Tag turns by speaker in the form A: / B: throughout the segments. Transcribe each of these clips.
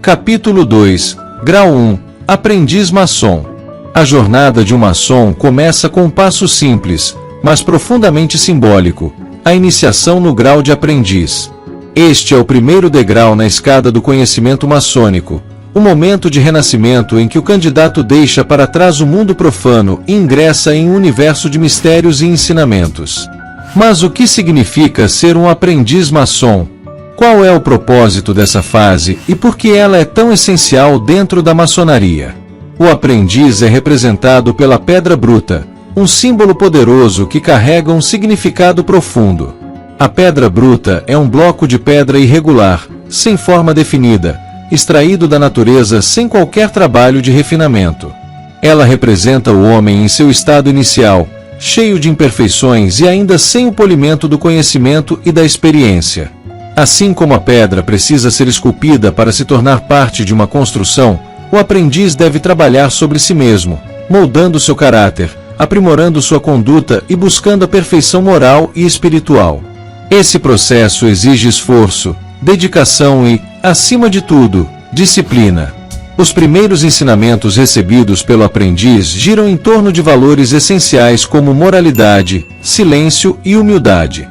A: Capítulo 2. Grau 1. Aprendiz maçom. A jornada de um maçom começa com um passo simples, mas profundamente simbólico: a iniciação no grau de aprendiz. Este é o primeiro degrau na escada do conhecimento maçônico, o momento de renascimento em que o candidato deixa para trás o mundo profano e ingressa em um universo de mistérios e ensinamentos. Mas o que significa ser um aprendiz maçom? Qual é o propósito dessa fase e por que ela é tão essencial dentro da maçonaria? O aprendiz é representado pela pedra bruta, um símbolo poderoso que carrega um significado profundo. A pedra bruta é um bloco de pedra irregular, sem forma definida, extraído da natureza sem qualquer trabalho de refinamento. Ela representa o homem em seu estado inicial, cheio de imperfeições e ainda sem o polimento do conhecimento e da experiência. Assim como a pedra precisa ser esculpida para se tornar parte de uma construção, o aprendiz deve trabalhar sobre si mesmo, moldando seu caráter, aprimorando sua conduta e buscando a perfeição moral e espiritual. Esse processo exige esforço, dedicação e, acima de tudo, disciplina. Os primeiros ensinamentos recebidos pelo aprendiz giram em torno de valores essenciais como moralidade, silêncio e humildade.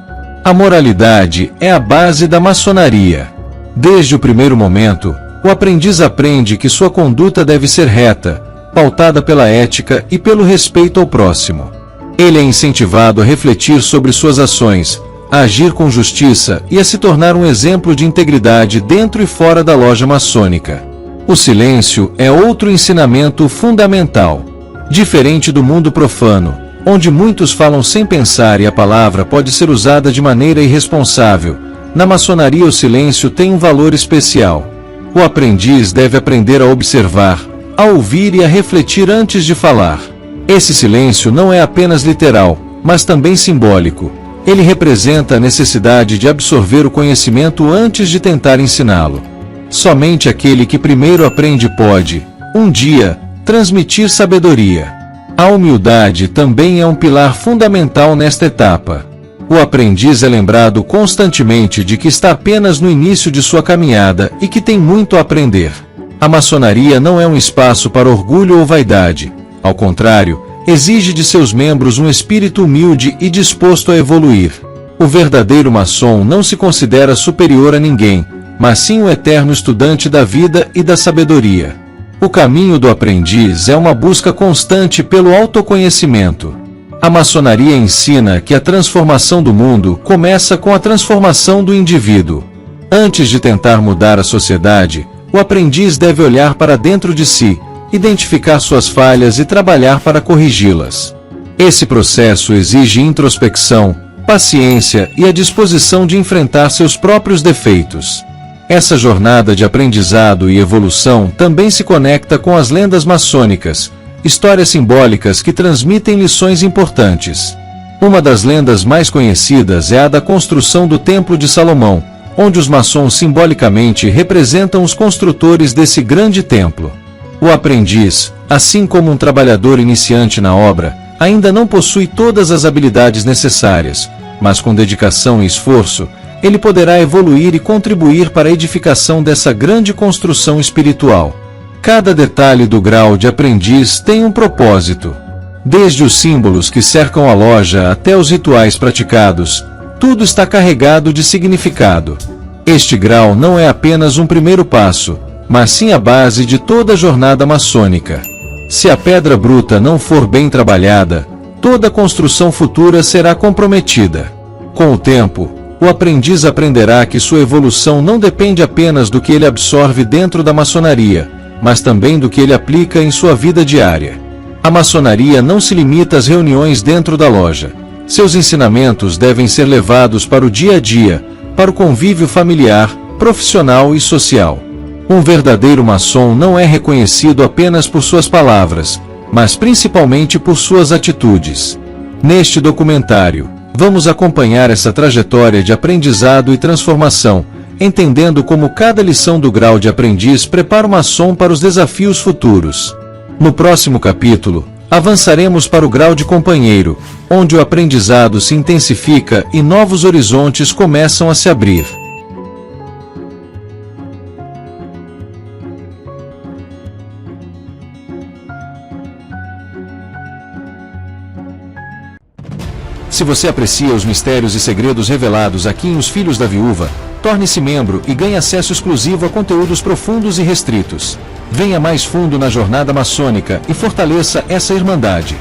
A: A moralidade é a base da maçonaria. Desde o primeiro momento, o aprendiz aprende que sua conduta deve ser reta, pautada pela ética e pelo respeito ao próximo. Ele é incentivado a refletir sobre suas ações, a agir com justiça e a se tornar um exemplo de integridade dentro e fora da loja maçônica. O silêncio é outro ensinamento fundamental. Diferente do mundo profano, onde muitos falam sem pensar e a palavra pode ser usada de maneira irresponsável, na maçonaria o silêncio tem um valor especial. O aprendiz deve aprender a observar, a ouvir e a refletir antes de falar. Esse silêncio não é apenas literal, mas também simbólico. Ele representa a necessidade de absorver o conhecimento antes de tentar ensiná-lo. Somente aquele que primeiro aprende pode, um dia, transmitir sabedoria. A humildade também é um pilar fundamental nesta etapa. O aprendiz é lembrado constantemente de que está apenas no início de sua caminhada e que tem muito a aprender. A maçonaria não é um espaço para orgulho ou vaidade. Ao contrário, exige de seus membros um espírito humilde e disposto a evoluir. O verdadeiro maçom não se considera superior a ninguém, mas sim um eterno estudante da vida e da sabedoria. O caminho do aprendiz é uma busca constante pelo autoconhecimento. A maçonaria ensina que a transformação do mundo começa com a transformação do indivíduo. Antes de tentar mudar a sociedade, o aprendiz deve olhar para dentro de si, identificar suas falhas e trabalhar para corrigi-las. Esse processo exige introspecção, paciência e a disposição de enfrentar seus próprios defeitos. Essa jornada de aprendizado e evolução também se conecta com as lendas maçônicas, histórias simbólicas que transmitem lições importantes. Uma das lendas mais conhecidas é a da construção do Templo de Salomão, onde os maçons simbolicamente representam os construtores desse grande templo. O aprendiz, assim como um trabalhador iniciante na obra, ainda não possui todas as habilidades necessárias, mas com dedicação e esforço, ele poderá evoluir e contribuir para a edificação dessa grande construção espiritual. Cada detalhe do grau de aprendiz tem um propósito. Desde os símbolos que cercam a loja até os rituais praticados, tudo está carregado de significado. Este grau não é apenas um primeiro passo, mas sim a base de toda a jornada maçônica. Se a pedra bruta não for bem trabalhada, toda a construção futura será comprometida. Com o tempo, o aprendiz aprenderá que sua evolução não depende apenas do que ele absorve dentro da maçonaria, mas também do que ele aplica em sua vida diária. A maçonaria não se limita às reuniões dentro da loja. Seus ensinamentos devem ser levados para o dia a dia, para o convívio familiar, profissional e social. Um verdadeiro maçom não é reconhecido apenas por suas palavras, mas principalmente por suas atitudes. Neste documentário, vamos acompanhar essa trajetória de aprendizado e transformação, entendendo como cada lição do grau de aprendiz prepara o maçom para os desafios futuros. No próximo capítulo, avançaremos para o grau de companheiro, onde o aprendizado se intensifica e novos horizontes começam a se abrir. Se você aprecia os mistérios e segredos revelados aqui em Os Filhos da Viúva, torne-se membro e ganhe acesso exclusivo a conteúdos profundos e restritos. Venha mais fundo na jornada maçônica e fortaleça essa irmandade.